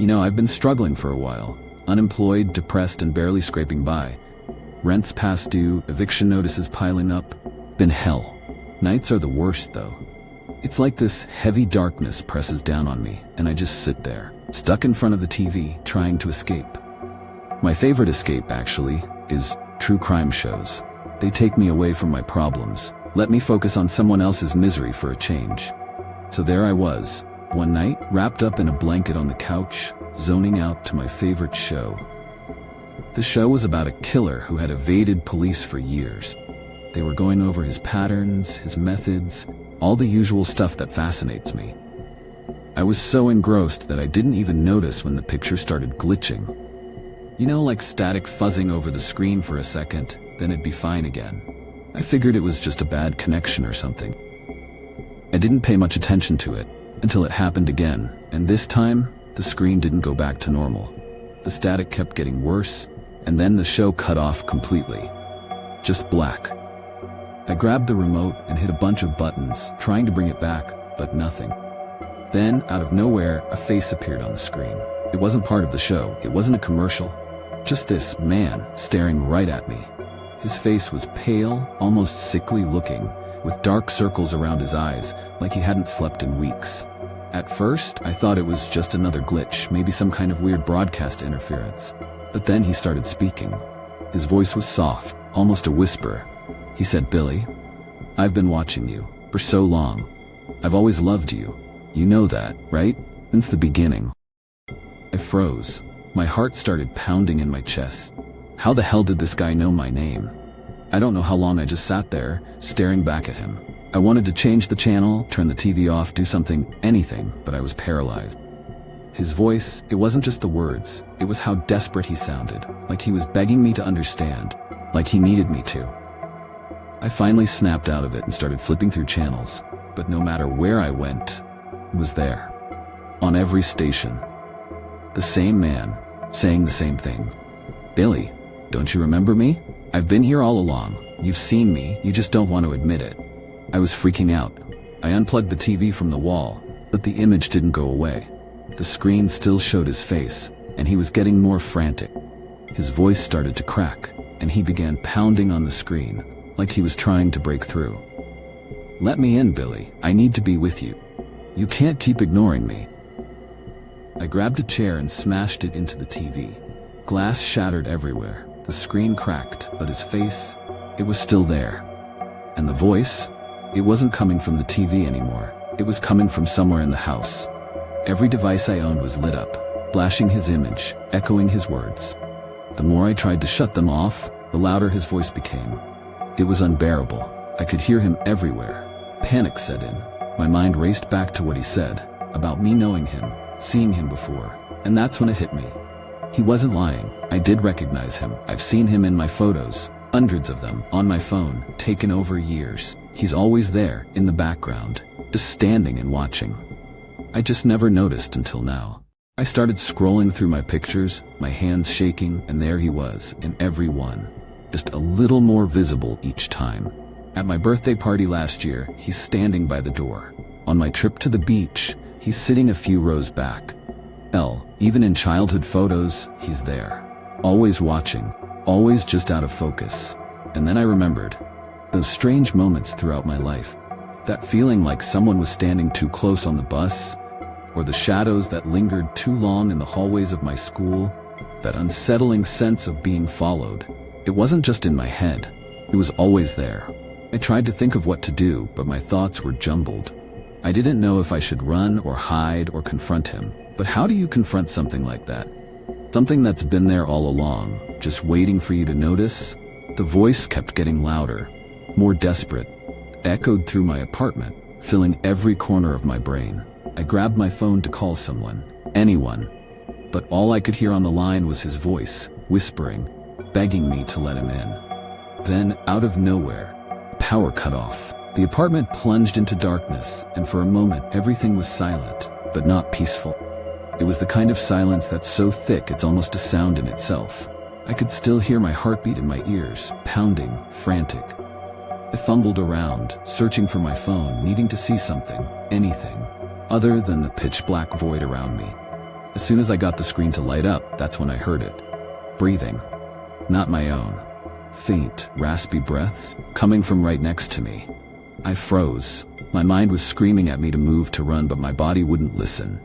I've been struggling for a while. Unemployed, depressed, and barely scraping by. Rents past due, eviction notices piling up. Been hell. Nights are the worst, though. It's like this heavy darkness presses down on me, and I just sit there, stuck in front of the TV, trying to escape. My favorite escape, actually, is true crime shows. They take me away from my problems, let me focus on someone else's misery for a change. So there I was, one night, wrapped up in a blanket on the couch, zoning out to my favorite show. The show was about a killer who had evaded police for years. They were going over his patterns, his methods, all the usual stuff that fascinates me. I was so engrossed that I didn't even notice when the picture started glitching. Like static fuzzing over the screen for a second, then it'd be fine again. I figured it was just a bad connection or something. I didn't pay much attention to it until it happened again, and this time, the screen didn't go back to normal. The static kept getting worse, and then the show cut off completely. Just black. I grabbed the remote and hit a bunch of buttons, trying to bring it back, but nothing. Then, out of nowhere, a face appeared on the screen. It wasn't part of the show, it wasn't a commercial. Just this man staring right at me. His face was pale, almost sickly looking, with dark circles around his eyes, like he hadn't slept in weeks. At first, I thought it was just another glitch, maybe some kind of weird broadcast interference. But then he started speaking. His voice was soft, almost a whisper. He said, "Billy, I've been watching you for so long. I've always loved you. You know that, right? Since the beginning." I froze. My heart started pounding in my chest. How the hell did this guy know my name? I don't know how long I just sat there, staring back at him. I wanted to change the channel, turn the TV off, do something, anything, but I was paralyzed. His voice, it wasn't just the words, it was how desperate he sounded, like he was begging me to understand, like he needed me to. I finally snapped out of it and started flipping through channels, but no matter where I went, it was there. On every station. The same man, saying the same thing. "Billy, don't you remember me? I've been here all along. You've seen me, you just don't want to admit it." I was freaking out. I unplugged the TV from the wall, but the image didn't go away. The screen still showed his face, and he was getting more frantic. His voice started to crack, and he began pounding on the screen, like he was trying to break through. "Let me in, Billy. I need to be with you. You can't keep ignoring me." I grabbed a chair and smashed it into the TV. Glass shattered everywhere. The screen cracked, but his face, it was still there. And the voice, it wasn't coming from the TV anymore. It was coming from somewhere in the house. Every device I owned was lit up, flashing his image, echoing his words. The more I tried to shut them off, the louder his voice became. It was unbearable. I could hear him everywhere. Panic set in. My mind raced back to what he said, about me knowing him, seeing him before, and that's when it hit me. He wasn't lying. I did recognize him. I've seen him in my photos, hundreds of them, on my phone, taken over years. He's always there, in the background, just standing and watching. I just never noticed until now. I started scrolling through my pictures, my hands shaking, and there he was, in every one. Just a little more visible each time. At my birthday party last year, he's standing by the door. On my trip to the beach, he's sitting a few rows back. Hell, even in childhood photos, he's there. Always watching, always just out of focus. And then I remembered those strange moments throughout my life. That feeling like someone was standing too close on the bus, or the shadows that lingered too long in the hallways of my school, that unsettling sense of being followed. It wasn't just in my head, it was always there. I tried to think of what to do, but my thoughts were jumbled. I didn't know if I should run or hide or confront him. But how do you confront something like that? Something that's been there all along, just waiting for you to notice? The voice kept getting louder, more desperate. It echoed through my apartment, filling every corner of my brain. I grabbed my phone to call someone, anyone. But all I could hear on the line was his voice, whispering, begging me to let him in. Then, out of nowhere, power cut off. The apartment plunged into darkness, and for a moment everything was silent, but not peaceful. It was the kind of silence that's so thick it's almost a sound in itself. I could still hear my heartbeat in my ears, pounding, frantic. I fumbled around, searching for my phone, needing to see something, anything, other than the pitch-black void around me. As soon as I got the screen to light up, that's when I heard it. Breathing. Not my own. Faint, raspy breaths, coming from right next to me. I froze. My mind was screaming at me to move, to run, but my body wouldn't listen.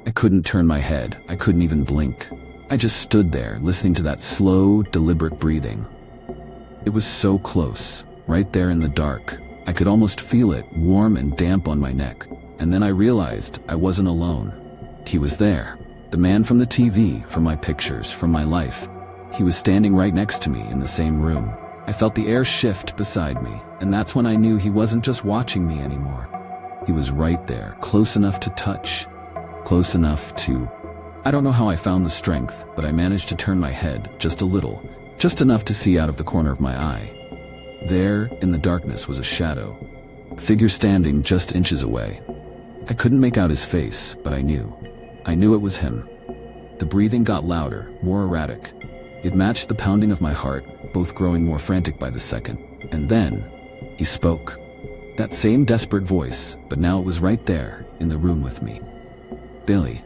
I couldn't turn my head. I couldn't even blink. I just stood there, listening to that slow, deliberate breathing. It was so close, right there in the dark. I could almost feel it, warm and damp on my neck. And then I realized I wasn't alone. He was there. The man from the TV, from my pictures, from my life. He was standing right next to me in the same room. I felt the air shift beside me, and that's when I knew he wasn't just watching me anymore. He was right there, close enough to touch, close enough to... I don't know how I found the strength, but I managed to turn my head just a little, just enough to see out of the corner of my eye. There, in the darkness, was a shadow, a figure standing just inches away. I couldn't make out his face, but I knew it was him. The breathing got louder, more erratic. It matched the pounding of my heart, both growing more frantic by the second. And then, he spoke. That same desperate voice, but now it was right there, in the room with me. Billy.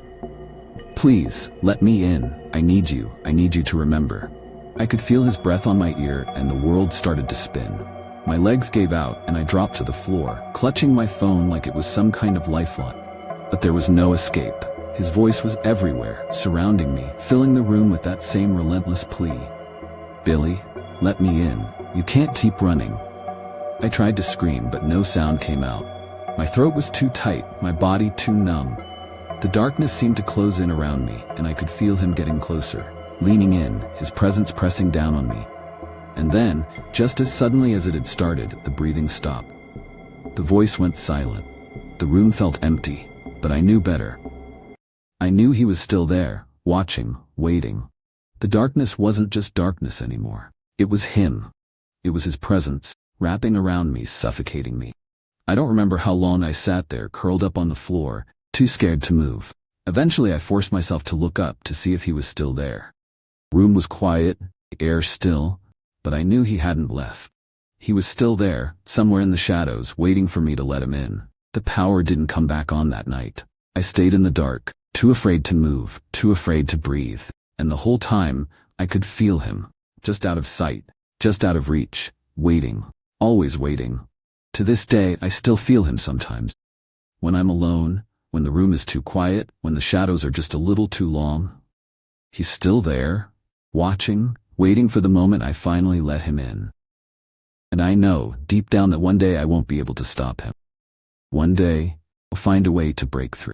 Please, let me in. I need you to remember. I could feel his breath on my ear, and the world started to spin. My legs gave out, and I dropped to the floor, clutching my phone like it was some kind of lifeline. But there was no escape. His voice was everywhere, surrounding me, filling the room with that same relentless plea. Billy, let me in. You can't keep running. I tried to scream, but no sound came out. My throat was too tight, my body too numb. The darkness seemed to close in around me, and I could feel him getting closer, leaning in, his presence pressing down on me. And then, just as suddenly as it had started, the breathing stopped. The voice went silent. The room felt empty, but I knew better. I knew he was still there, watching, waiting. The darkness wasn't just darkness anymore. It was him. It was his presence, wrapping around me, suffocating me. I don't remember how long I sat there, curled up on the floor, too scared to move. Eventually I forced myself to look up to see if he was still there. The room was quiet, the air still, but I knew he hadn't left. He was still there, somewhere in the shadows, waiting for me to let him in. The power didn't come back on that night. I stayed in the dark, too afraid to move, too afraid to breathe. And the whole time, I could feel him, just out of sight, just out of reach, waiting, always waiting. To this day, I still feel him sometimes. When I'm alone, when the room is too quiet, when the shadows are just a little too long. He's still there, watching, waiting for the moment I finally let him in. And I know, deep down, that one day I won't be able to stop him. One day, I'll find a way to break through.